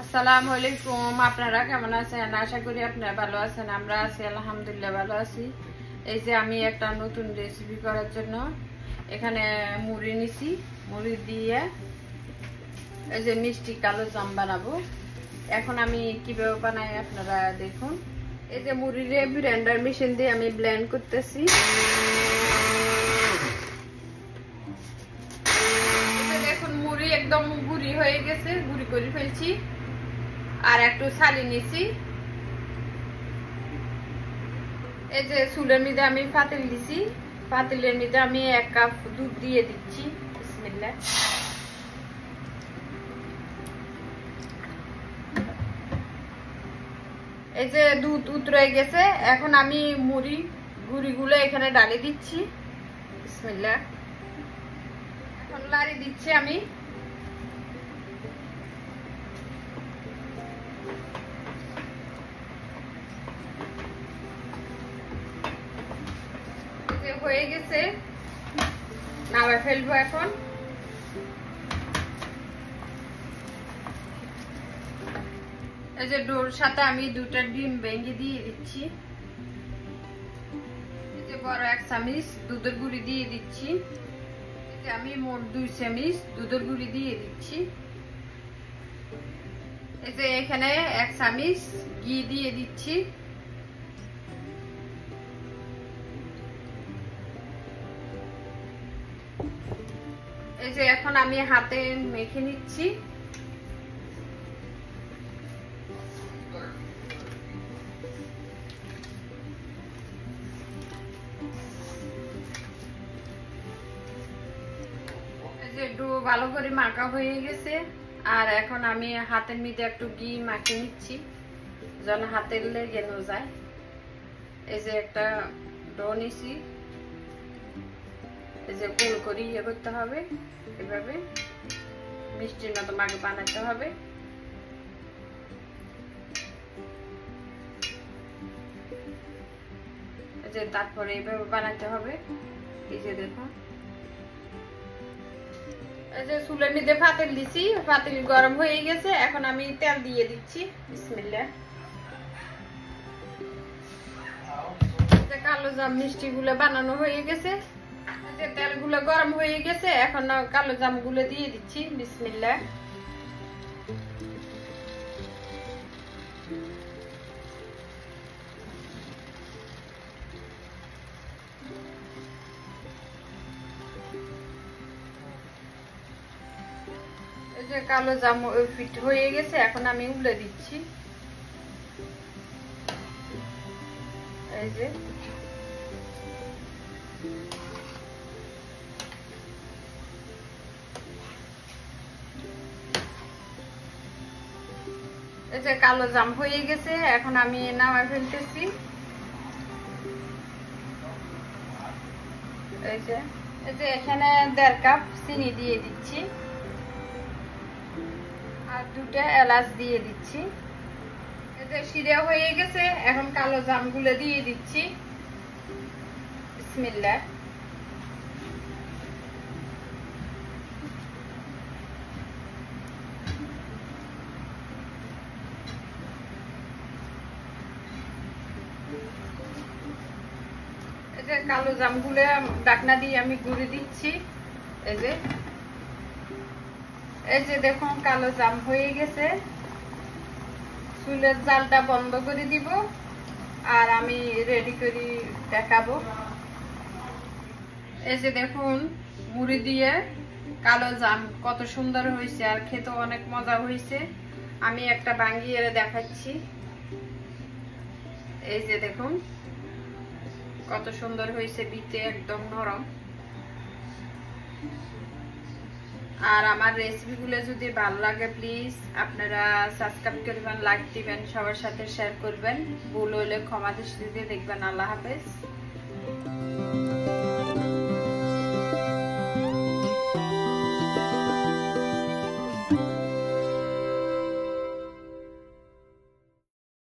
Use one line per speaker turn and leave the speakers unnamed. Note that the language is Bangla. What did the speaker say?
আসসালামু আলাইকুম। আপনারা কেমন আছেন? আশা করি আপনারা ভালো আছেন। আমরা আছি আলহামদুলিল্লাহ ভালো আছি। এই যে আমি একটা নতুন রেসিপি করার জন্য এখানে মুড়ি নিছি, মুড়ি দিয়ে এই যে মিষ্টি কালো জাম বানাবো। এখন আমি কিভাবে বানাই আপনারা দেখুন। এই যে মুড়িরে ব্লেন্ডার মেশিন দিয়ে আমি ব্লেন্ড করতেছি। দেখুন মুড়ি একদম গুঁড়ি হয়ে গেছে, গুঁড়ি করে ফেলছি আর একটু ছালি নিছি। এই যে চুলের মধ্যে আমি পাতিল দিছি, পাতিলের মধ্যে আমি 1 কাপ দুধ দিয়ে দিচ্ছি। বিসমিল্লাহ। এই যে দুধ উতরে গেছে, এখন আমি মুড়ি গুঁড়িগুলো এখানে ঢালে দিচ্ছি। বিসমিল্লাহ। এখন লাড়ি দিচ্ছি আমি। হয়ে গেছে, নামা ফেলবো এখন। এই যে ডোর সাথে আমি 2টা ডিম ভেঙে দিয়ে দিচ্ছি। এই যে বড় 1 চামচ দুধের গুঁড়ি দিয়ে দিচ্ছি। এই যে আমি মোট 2 চামচ দুধের গুঁড়ি দিয়ে দিচ্ছি। এই যে এখানে 1 চামচ ঘি দিয়ে দিচ্ছি। এই যে এখন আমি হাতে মেখে নিচ্ছি। এই যে ডো ভালো করে মাখা হয়ে গেছে, আর এখন আমি হাতের মধ্যে একটু ঘি মাখিয়ে নিচ্ছি যেন হাতের লেগে না যায়। এই যে একটা ডো নিছি, এই যে গোল করে ইয়ে করতে হবে, এভাবে মিষ্টির মতো মাকে বানাতে হবে। এই যে তারপরে এইভাবে বানাতে হবে। এই যে দেখুন, এই যে চুলের মধ্যে পাতিল দিছি, পাতিল গরম হয়ে গেছে, এখন আমি তেল দিয়ে দিচ্ছি। বিসমিল্লাহ। কালো জাম মিষ্টি গুলো বানানো হয়ে গেছে, তেলগুলো গরম হয়ে গেছে, এখন কালো জাম গুলো দিয়ে দিচ্ছি। বিসমিল্লাহ। এই যে কালো জাম ফিট হয়ে গেছে, এখন আমি উল্টে দিচ্ছি। এই যে এই যে কালো জাম হয়ে গেছে, এখন আমি নামায় ফেলতেছি। এই যে এখানে 1.5 কাপ চিনি দিয়ে দিচ্ছি আর 2টা এলাচ দিয়ে দিচ্ছি। এই যে শিরা হয়ে গেছে, এখন কালো জামগুলো দিয়ে দিচ্ছি। বিসমিল্লাহ। এই যে কালো জামগুলো ঢাকনা দিয়ে আমি গুঁড়ি দিচ্ছি। এই যে দেখুন কালো জাম হয়ে গেছে, চুলের জালটা বন্ধ করে দিব আর আমি রেডি করে দেখাবো। এই যে দেখুন মুড়ি দিয়ে কালো জাম কত সুন্দর হয়েছে, আর খেতে অনেক মজা হয়েছে। আমি একটা ভাঙিয়ে দেখাচ্ছি। এই যে দেখুন কত সুন্দর হয়েছে, ভিতরে একদম নরম। আর আমার রেসিপিগুলো যদি ভালো লাগে প্লিজ আপনারা সাবস্ক্রাইব করবেন, লাইক দিবেন, সবার সাথে শেয়ার করবেন। ভুল হলে ক্ষমা দৃষ্টিতে দেখবেন। আল্লাহ হাফেজ।